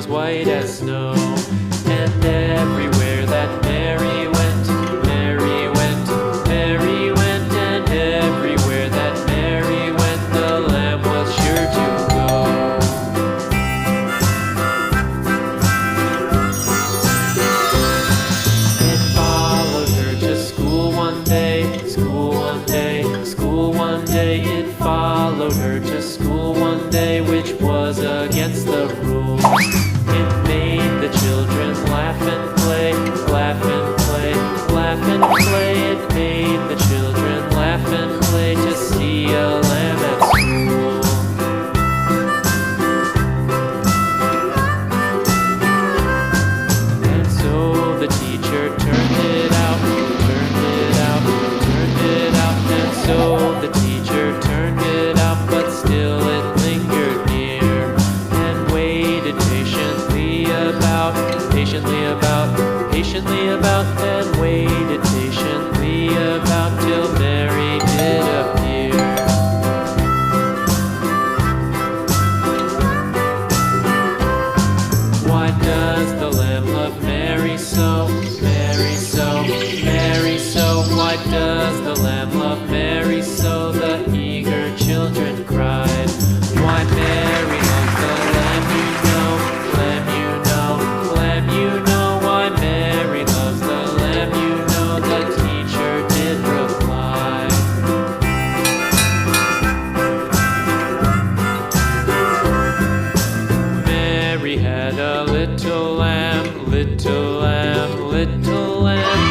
white as snow. And everywhere that Mary went, Mary went, Mary went, and everywhere that Mary went, the lamb was sure to go. It followed her to school one day, school one day, school one day. It followed her to school one day, which was against the rules. It made the children laugh and play, laugh and play, laugh and play. It made the children laugh and play to see a lamb at school. And so the teacher turned it out, turned it out, turned it out. And so the teacher turned it out, but still it lingered near and waited patiently about, patiently about, patiently about, and waited patiently about till Mary did appear. Why does the lamb love Mary so, Mary so, Mary so? Why does the lamb love Mary so? The eager children cried. Why Mary loves the lamb, you know, lamb, you know, lamb, you know. Why Mary loves the lamb, you know, the teacher did reply. Mary had a little lamb, little lamb, little lamb.